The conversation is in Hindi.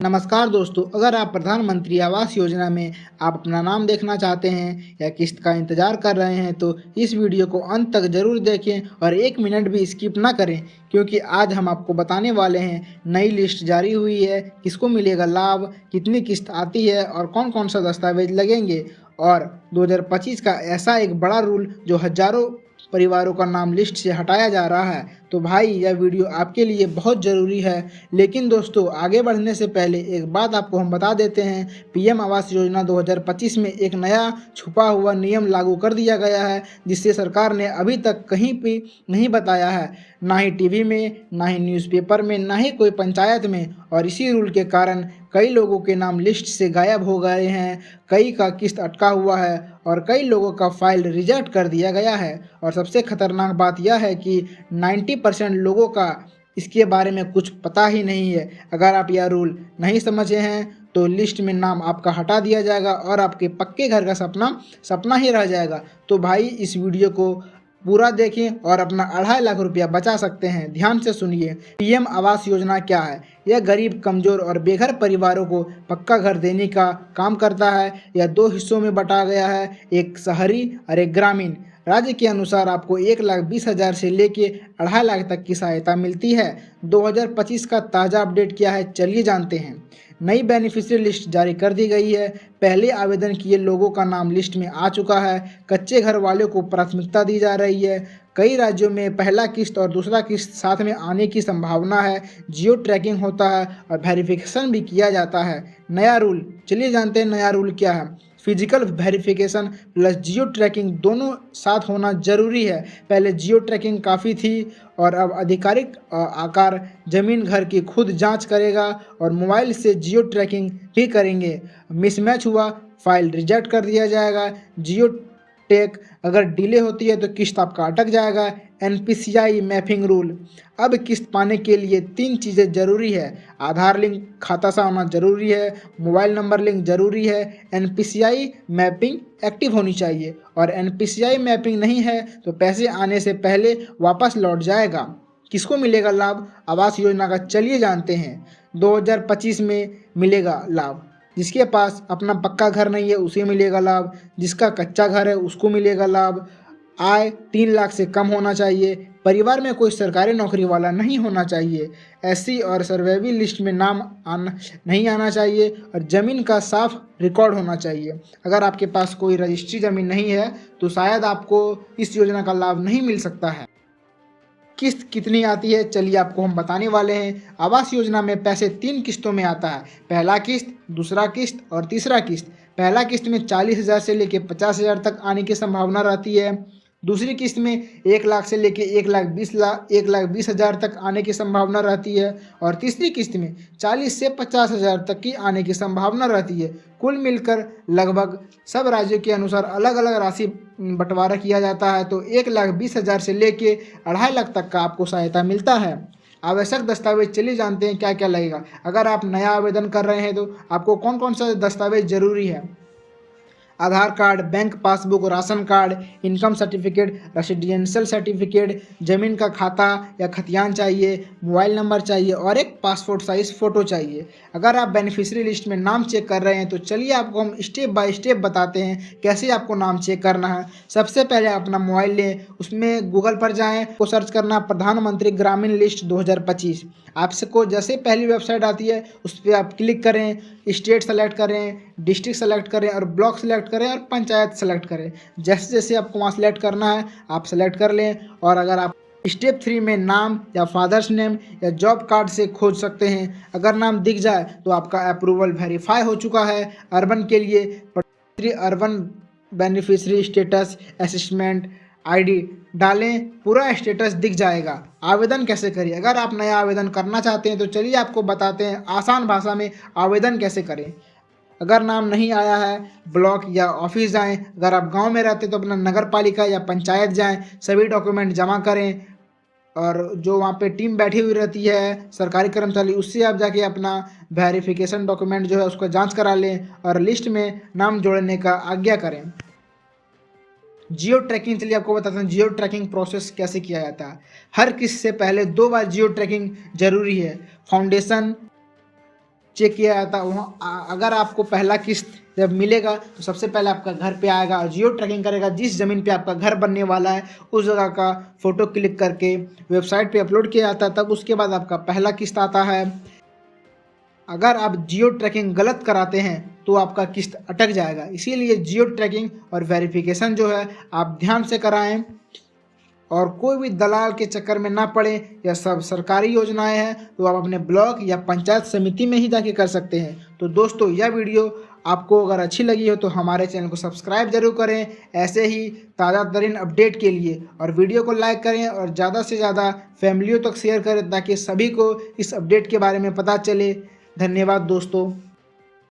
नमस्कार दोस्तों, अगर आप प्रधानमंत्री आवास योजना में आप अपना नाम देखना चाहते हैं या किस्त का इंतज़ार कर रहे हैं तो इस वीडियो को अंत तक ज़रूर देखें और 1 मिनट भी स्किप ना करें, क्योंकि आज हम आपको बताने वाले हैं नई लिस्ट जारी हुई है, किसको मिलेगा लाभ, कितनी किस्त आती है और कौन कौन सा दस्तावेज लगेंगे। और 2025 का ऐसा एक बड़ा रूल जो हज़ारों परिवारों का नाम लिस्ट से हटाया जा रहा है। तो भाई यह वीडियो आपके लिए बहुत ज़रूरी है। लेकिन दोस्तों, आगे बढ़ने से पहले एक बात आपको हम बता देते हैं, पीएम आवास योजना 2025 में एक नया छुपा हुआ नियम लागू कर दिया गया है, जिससे सरकार ने अभी तक कहीं भी नहीं बताया है, ना ही टीवी में, ना ही न्यूज़पेपर में, ना ही कोई पंचायत में। और इसी रूल के कारण कई लोगों के नाम लिस्ट से गायब हो गए हैं, कई का किस्त अटका हुआ है और कई लोगों का फाइल रिजेक्ट कर दिया गया है। और सबसे खतरनाक बात यह है कि 90% लोगों का इसके बारे में कुछ पता ही नहीं है। अगर आप यह रूल नहीं समझे हैं तो लिस्ट में नाम आपका हटा दिया जाएगा और आपके पक्के घर का सपना सपना ही रह जाएगा। तो भाई इस वीडियो को पूरा देखें और अपना 2.5 लाख रुपया बचा सकते हैं। ध्यान से सुनिए, पीएम आवास योजना क्या है। यह गरीब, कमजोर और बेघर परिवारों को पक्का घर देने का काम करता है। यह 2 हिस्सों में बंटा गया है, एक शहरी और एक ग्रामीण। राज्य के अनुसार आपको 1,20,000 से लेके 2.5 लाख तक की सहायता मिलती है। 2025 का ताज़ा अपडेट क्या है, चलिए जानते हैं। नई बेनिफिशियरी लिस्ट जारी कर दी गई है। पहले आवेदन किए लोगों का नाम लिस्ट में आ चुका है। कच्चे घर वालों को प्राथमिकता दी जा रही है। कई राज्यों में पहला किस्त और दूसरा किस्त साथ में आने की संभावना है। जियो ट्रैकिंग होता है और वेरिफिकेशन भी किया जाता है। नया रूल, चलिए जानते हैं नया रूल क्या है। फिजिकल वेरिफिकेशन प्लस जियो ट्रैकिंग दोनों साथ होना जरूरी है। पहले जियो ट्रैकिंग काफ़ी थी और अब आधिकारिक आकार ज़मीन घर की खुद जांच करेगा और मोबाइल से जियो ट्रैकिंग भी करेंगे। मिसमैच हुआ, फाइल रिजेक्ट कर दिया जाएगा। जियो टेक अगर डिले होती है तो किस्त आपका अटक जाएगा। एनपीसीआई मैपिंग रूल, अब किस्त पाने के लिए 3 चीज़ें ज़रूरी है। आधार लिंक, खाता सा होना ज़रूरी है, मोबाइल नंबर लिंक ज़रूरी है, एनपीसीआई मैपिंग एक्टिव होनी चाहिए। और एनपीसीआई मैपिंग नहीं है तो पैसे आने से पहले वापस लौट जाएगा। किसको मिलेगा लाभ आवास योजना का, चलिए जानते हैं। 2025 में मिलेगा लाभ। जिसके पास अपना पक्का घर नहीं है उसे मिलेगा लाभ, जिसका कच्चा घर है उसको मिलेगा लाभ। आय 3 लाख से कम होना चाहिए। परिवार में कोई सरकारी नौकरी वाला नहीं होना चाहिए। एससी और सर्वाइवल लिस्ट में नाम नहीं आना चाहिए और ज़मीन का साफ रिकॉर्ड होना चाहिए। अगर आपके पास कोई रजिस्ट्री ज़मीन नहीं है तो शायद आपको इस योजना का लाभ नहीं मिल सकता है। किस्त कितनी आती है, चलिए आपको हम बताने वाले हैं। आवास योजना में पैसे 3 किस्तों में आता है। पहला किस्त, दूसरा किस्त और तीसरा किस्त। पहला किस्त में 40,000 से लेकर 50,000 तक आने की संभावना रहती है। दूसरी किस्त में 1 लाख से लेकर 1,20,000 तक आने की संभावना रहती है और तीसरी किस्त में 40 से 50,000 तक की आने की संभावना रहती है। कुल मिलकर लगभग सब राज्यों के अनुसार अलग अलग राशि बंटवारा किया जाता है। तो 1,20,000 से लेके 2.5 लाख तक का आपको सहायता मिलता है। आवश्यक दस्तावेज, चलिए जानते हैं क्या क्या लगेगा। अगर आप नया आवेदन कर रहे हैं तो आपको कौन कौन सा दस्तावेज जरूरी है। Aadhaar card, bank passbook, ration card, income certificate, residential certificate, ज़मीन का खाता या खतियान चाहिए, मोबाइल नंबर चाहिए और एक पासपोर्ट साइज़ फ़ोटो चाहिए। अगर आप बेनिफिशियरी लिस्ट में नाम चेक कर रहे हैं तो चलिए आपको हम स्टेप बाय स्टेप बताते हैं कैसे आपको नाम चेक करना है। सबसे पहले अपना मोबाइल लें, उसमें गूगल पर जाएँ, को सर्च करना प्रधानमंत्री ग्रामीण लिस्ट 2025। आपको जैसे पहली वेबसाइट आती है उस पर आप क्लिक करें, स्टेट सेलेक्ट करें, डिस्ट्रिक्ट सेलेक्ट करें और ब्लॉक सेलेक्ट करें और पंचायत सेलेक्ट करें। जैसे जैसे आपको वहाँ सेलेक्ट करना है आप सेलेक्ट कर लें। और अगर आप स्टेप 3 में नाम या फादर्स नेम या जॉब कार्ड से खोज सकते हैं। अगर नाम दिख जाए तो आपका अप्रूवल वेरीफाई हो चुका है। अर्बन के लिए urban beneficiary status assessment ID डालें, पूरा स्टेटस दिख जाएगा। आवेदन कैसे करिए, अगर आप नया आवेदन करना चाहते हैं तो चलिए आपको बताते हैं आसान भाषा में आवेदन कैसे करें। अगर नाम नहीं आया है, ब्लॉक या ऑफिस जाएं। अगर आप गांव में रहते तो अपना नगर पालिका या पंचायत जाएं, सभी डॉक्यूमेंट जमा करें और जो वहाँ पे टीम बैठी हुई रहती है सरकारी कर्मचारी, उससे आप जाके अपना वेरिफिकेशन डॉक्यूमेंट जो है उसको जांच करा लें और लिस्ट में नाम जोड़ने का आज्ञा करें। जियो ट्रैकिंग, चलिए आपको बताता हूँ जियो ट्रैकिंग प्रोसेस कैसे किया जाता है। हर किस्त से पहले 2 बार जियो ट्रैकिंग जरूरी है। फाउंडेशन चेक किया जाता है। वहाँ अगर आपको पहला किस्त जब मिलेगा तो सबसे पहले आपका घर पे आएगा और जियो ट्रैकिंग करेगा। जिस ज़मीन पे आपका घर बनने वाला है उस जगह का फ़ोटो क्लिक करके वेबसाइट पे अपलोड किया जाता है, तब उसके बाद आपका पहला किस्त आता है। अगर आप जियो ट्रैकिंग गलत कराते हैं तो आपका किस्त अटक जाएगा। इसीलिए जियो ट्रैकिंग और वेरिफिकेशन जो है आप ध्यान से कराएं और कोई भी दलाल के चक्कर में ना पड़े। यह सब सरकारी योजनाएं हैं तो आप अपने ब्लॉक या पंचायत समिति में ही जाके कर सकते हैं। तो दोस्तों, यह वीडियो आपको अगर अच्छी लगी हो तो हमारे चैनल को सब्सक्राइब जरूर करें ऐसे ही ताज़ा तरीन अपडेट के लिए, और वीडियो को लाइक करें और ज़्यादा से ज़्यादा फैमिलियों तक शेयर करें ताकि सभी को इस अपडेट के बारे में पता चले। धन्यवाद दोस्तों।